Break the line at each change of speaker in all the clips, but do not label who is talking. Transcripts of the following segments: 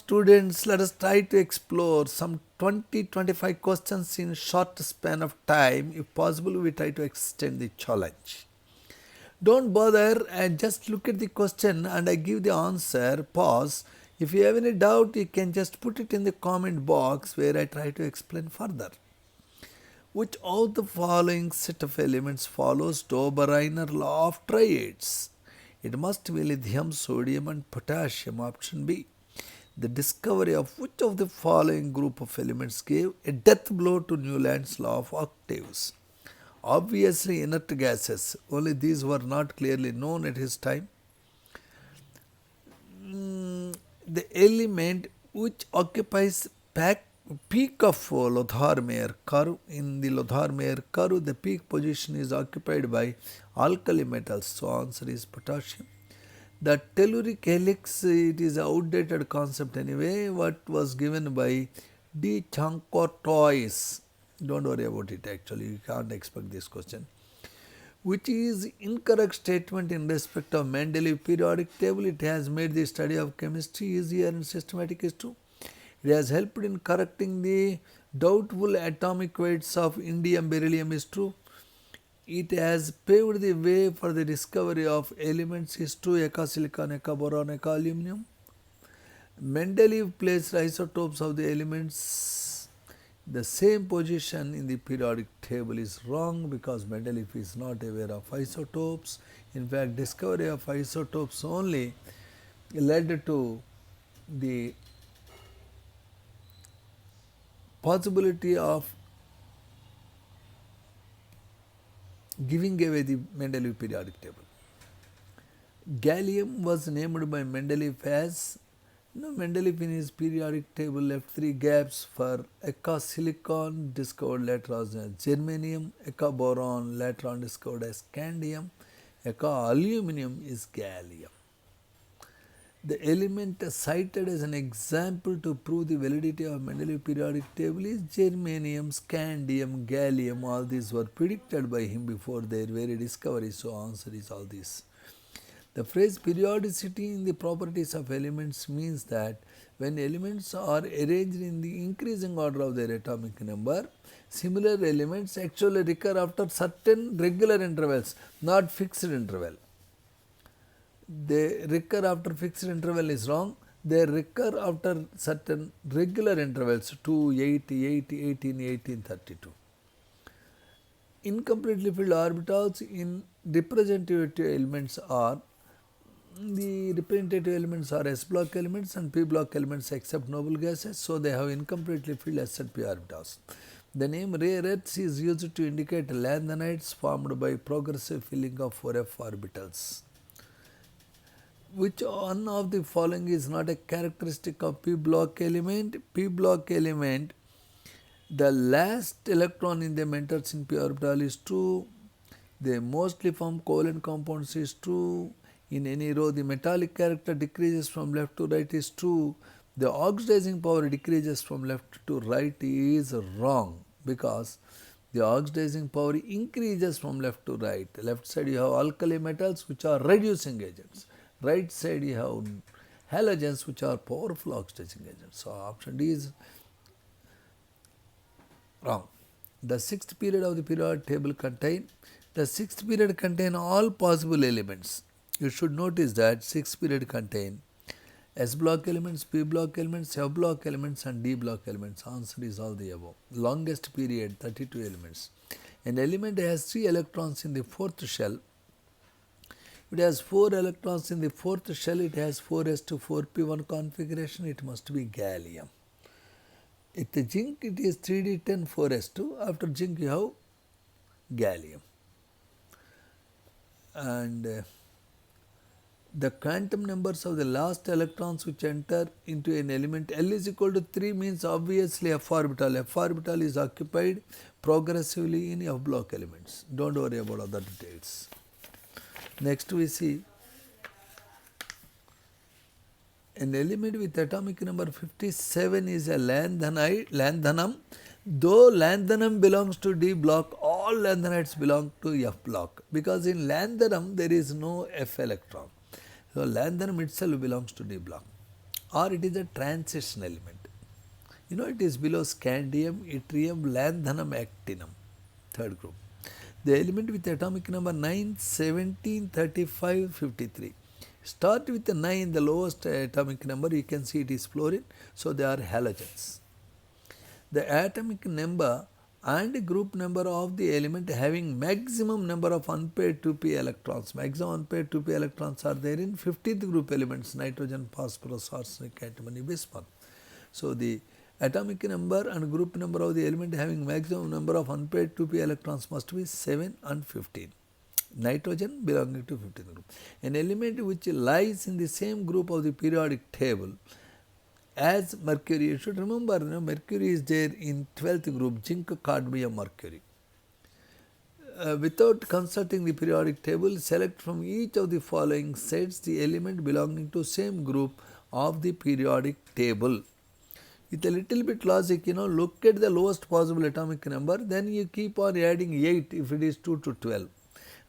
students, let us try to explore some 20-25 questions in short span of time. If possible, we try to extend the challenge. Don't bother and just look at the question and I give the answer. Pause. If you have any doubt, you can just put it in the comment box where I try to explain further. Which of the following set of elements follows Dobereiner law of triads? It must be lithium, sodium and potassium. Option B. The discovery of which of the following group of elements gave a death blow to Newland's law of octaves? Obviously inert gases, only these were not clearly known at his time. The element which occupies peak of Lothar-Meyer curve, in the Lothar-Meyer curve the peak position is occupied by alkali metals, so answer is potassium. The telluric helix, it is an outdated concept anyway, what was given by de Chancotois. Don't worry about it actually, you can't expect this question. Which is incorrect statement in respect of Mendeleev periodic table. It has made the study of chemistry easier and systematic is true. It has helped in correcting the doubtful atomic weights of indium beryllium is true. It has paved the way for the discovery of elements is true, Eka silicon, Eka boron, Eka aluminum. Mendeleev placed isotopes of the elements the same position in the periodic table is wrong because Mendeleev is not aware of isotopes. In fact, discovery of isotopes only led to the possibility of giving away the Mendeleev periodic table. Gallium was named by Mendeleev as Mendeleev in his periodic table left 3 gaps for Eka silicon, discovered later as germanium, Eka boron, later on discovered as scandium, Eka aluminum is gallium. The element cited as an example to prove the validity of Mendeleev periodic table is germanium, scandium, gallium. All these were predicted by him before their very discovery, so answer is all these. The phrase periodicity in the properties of elements means that when elements are arranged in the increasing order of their atomic number, similar elements actually recur after certain regular intervals, not fixed interval. They recur after fixed interval is wrong. They recur after certain regular intervals 2, 8, 8, 18, 18, 32. Incompletely filled orbitals in representative elements are the representative elements are S block elements and P block elements except noble gases, so they have incompletely filled S and P orbitals. The name rare earths is used to indicate lanthanides formed by progressive filling of 4f orbitals. Which one of the following is not a characteristic of P block element? P block element, the last electron in them enters in P orbital is true. They mostly form covalent compounds is true. In any row, the metallic character decreases from left to right is true. The oxidizing power decreases from left to right is wrong because the oxidizing power increases from left to right. Left side you have alkali metals which are reducing agents. Right side you have halogens which are powerful oxidizing agents. So option D is wrong. The sixth period of the periodic table contain all possible elements. You should notice that sixth period contain S block elements, P block elements, F block elements and D block elements. Answer is all the above. Longest period 32 elements. An element has 3 electrons in the 4th shell. It has 4 electrons in the 4th shell. It has 4s/4p1 configuration. It must be gallium. If the zinc, it is 3d10 4s2. After zinc you have gallium. And the quantum numbers of the last electrons which enter into an element L is equal to 3 means obviously f orbital. F orbital is occupied progressively in F block elements. Don't worry about other details. Next we see an element with atomic number 57 is a lanthanum. Though lanthanum belongs to D block, all lanthanides belong to F block because in lanthanum there is no F electron. So lanthanum itself belongs to D block. or it is a transition element. You know, it is below scandium, yttrium, lanthanum, actinum, third group. The element with atomic number 9, 17, 35, 53. Start with the 9, the lowest atomic number, you can see it is fluorine, so they are halogens. The atomic number and group number of the element having maximum number of unpaired 2p electrons. Maximum unpaired 2p electrons are there in 50th group elements, nitrogen, phosphorus, arsenic, antimony, bismuth. So the atomic number and group number of the element having maximum number of unpaired 2p electrons must be 7 and 15. Nitrogen belonging to 15th group. An element which lies in the same group of the periodic table as mercury, you should remember, mercury is there in 12th group, zinc, cadmium, mercury. Without consulting the periodic table, select from each of the following sets the element belonging to same group of the periodic table. With a little bit logic, look at the lowest possible atomic number, then you keep on adding 8 if it is 2 to 12.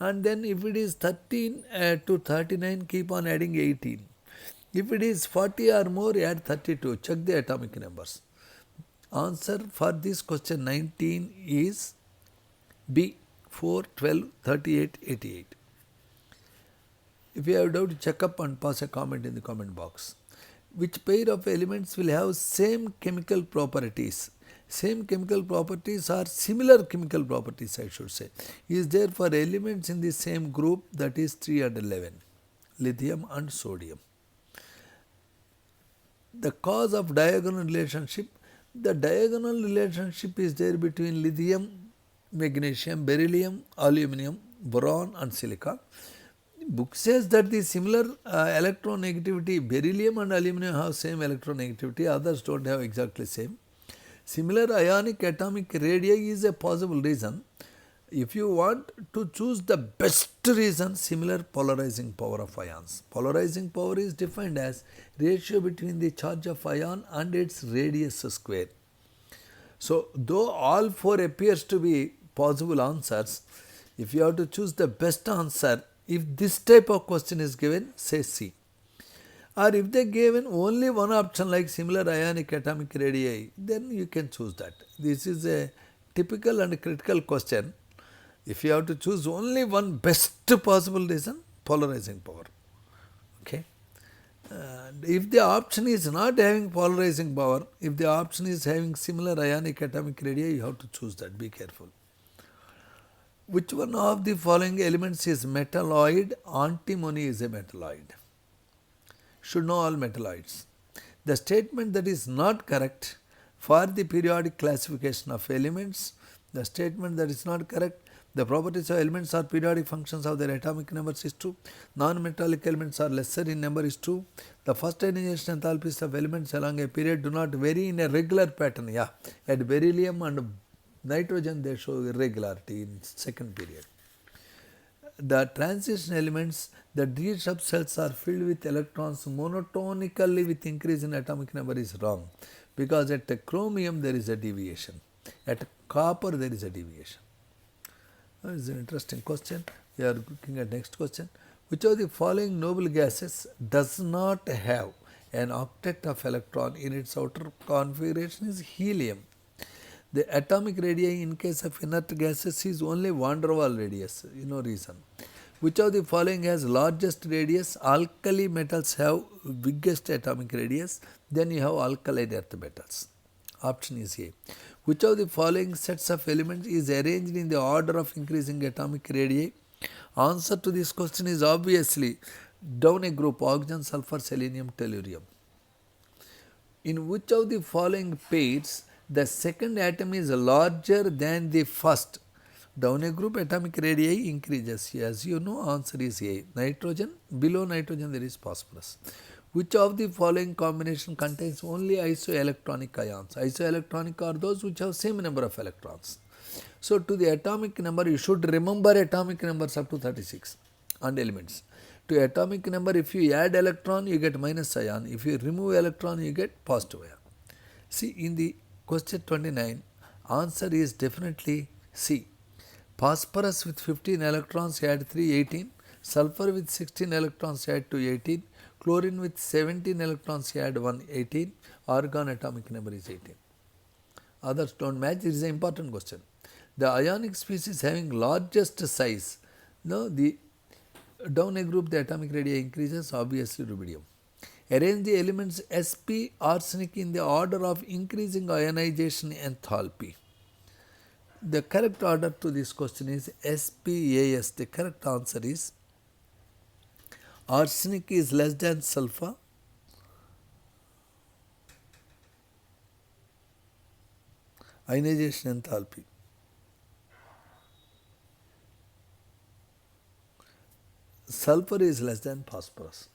And then if it is 13 to 39, keep on adding 18. If it is 40 or more, add 32. Check the atomic numbers. Answer for this question 19 is B, 4, 12, 38, 88. If you have doubt, check up and pass a comment in the comment box. Which pair of elements will have same chemical properties? Same chemical properties or similar chemical properties, I should say, is there for elements in the same group, that is 3 and 11, lithium and sodium. The cause of diagonal relationship, the diagonal relationship is there between lithium, magnesium, beryllium, aluminum, boron and silica. Book says that the similar electronegativity, beryllium and aluminum have same electronegativity, others don't have exactly same. Similar ionic atomic radii is a possible reason. If you want to choose the best reason, similar polarizing power of ions. Polarizing power is defined as ratio between the charge of ion and its radius square. So, though all four appears to be possible answers, if you have to choose the best answer, if this type of question is given, say C. Or if they given only one option like similar ionic atomic radii, then you can choose that. This is a typical and critical question. If you have to choose only one best possible reason, polarizing power. Okay. If the option is not having polarizing power, if the option is having similar ionic atomic radii, you have to choose that. Be careful. Which one of the following elements is metalloid? Antimony is a metalloid. Should know all metalloids. The statement that is not correct for the periodic classification of elements, the statement that is not correct, the properties of elements are periodic functions of their atomic numbers is true. Non-metallic elements are lesser in number is true. The first ionization enthalpies of elements along a period do not vary in a regular pattern. Yeah, at beryllium and nitrogen they show irregularity in second period. The transition elements, the D subcells are filled with electrons monotonically with increase in atomic number is wrong, because at the chromium there is a deviation, at copper there is a deviation. This is an interesting question. We are looking at next question. Which of the following noble gases does not have an octet of electron in its outer configuration is helium. The atomic radii in case of inert gases is only van der Waals radius, reason. Which of the following has largest radius? Alkali metals have biggest atomic radius, then you have alkaline earth metals. Option is A. Which of the following sets of elements is arranged in the order of increasing atomic radii? Answer to this question is obviously down a group: oxygen, sulfur, selenium, tellurium. In which of the following pairs the second atom is larger than the first? Down a group atomic radii increases. As you know, answer is A. Nitrogen, below nitrogen there is phosphorus. Which of the following combination contains only isoelectronic ions? Isoelectronic are those which have same number of electrons. So, to the atomic number, you should remember atomic numbers up to 36 and elements. To atomic number, if you add electron, you get minus ion. If you remove electron, you get positive ion. See, in the question 29, answer is definitely C. Phosphorus with 15 electrons add 3, 18. Sulfur with 16 electrons add to 18. Chlorine with 17 electrons, you add 1, 18. Argon atomic number is 18. Others don't match. It is an important question. The ionic species having largest size, no, the down a group the atomic radii increases, obviously rubidium. Arrange the elements Sp arsenic in the order of increasing ionization enthalpy. The correct order to this question is SpAs. The correct answer is arsenic is less than sulfur, ionization enthalpy. Sulfur is less than phosphorus.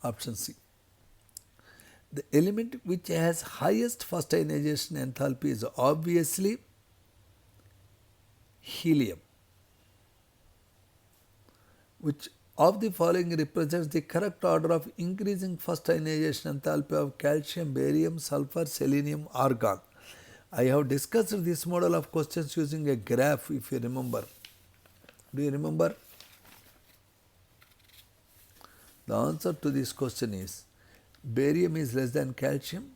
Option C. The element which has highest first ionization enthalpy is obviously helium. Which of the following represents the correct order of increasing first ionization enthalpy of calcium, barium, sulfur, selenium, argon? I have discussed this model of questions using a graph, if you remember. Do you remember? The answer to this question is barium is less than calcium,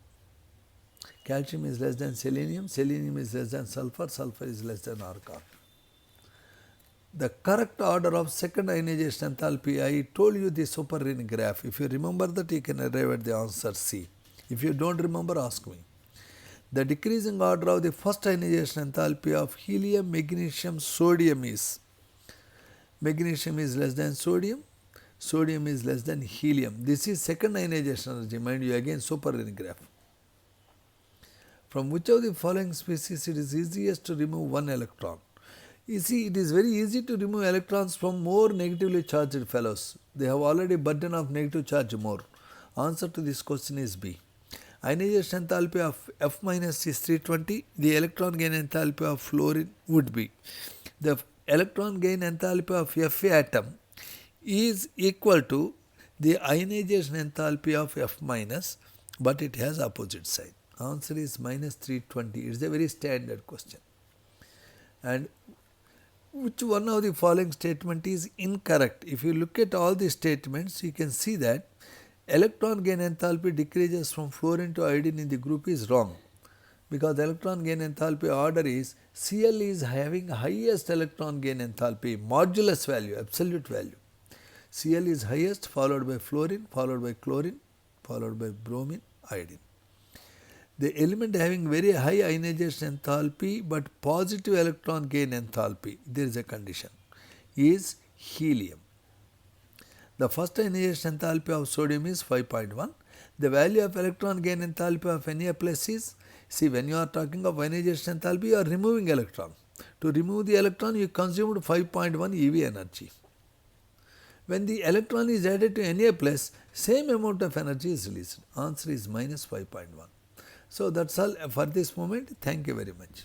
calcium is less than selenium, selenium is less than sulfur, sulfur is less than argon. The correct order of second ionization enthalpy, I told you the superring graph. If you remember that, you can arrive at the answer C. If you don't remember, ask me. The decreasing order of the first ionization enthalpy of helium, magnesium, sodium is magnesium is less than sodium, sodium is less than helium. This is second ionization energy, mind you, again superring graph. From which of the following species it is easiest to remove one electron? You see, it is very easy to remove electrons from more negatively charged fellows. They have already burden of negative charge more. Answer to this question is B. Ionization enthalpy of F minus is 320. The electron gain enthalpy of fluorine would be. The electron gain enthalpy of Fa atom is equal to the ionization enthalpy of F minus, but it has opposite sign. Answer is minus 320. It is a very standard question. And which one of the following statement is incorrect? If you look at all the statements, you can see that electron gain enthalpy decreases from fluorine to iodine in the group is wrong, because electron gain enthalpy order is Cl is having highest electron gain enthalpy, modulus value, absolute value. Cl is highest, followed by fluorine, followed by chlorine, followed by bromine, iodine. The element having very high ionization enthalpy but positive electron gain enthalpy, there is a condition, is helium. The first ionization enthalpy of sodium is 5.1. The value of electron gain enthalpy of Na plus is, see, when you are talking of ionization enthalpy, you are removing electron. To remove the electron, you consumed 5.1 EV energy. When the electron is added to Na plus, same amount of energy is released. Answer is minus 5.1. So that's all for this moment. Thank you very much.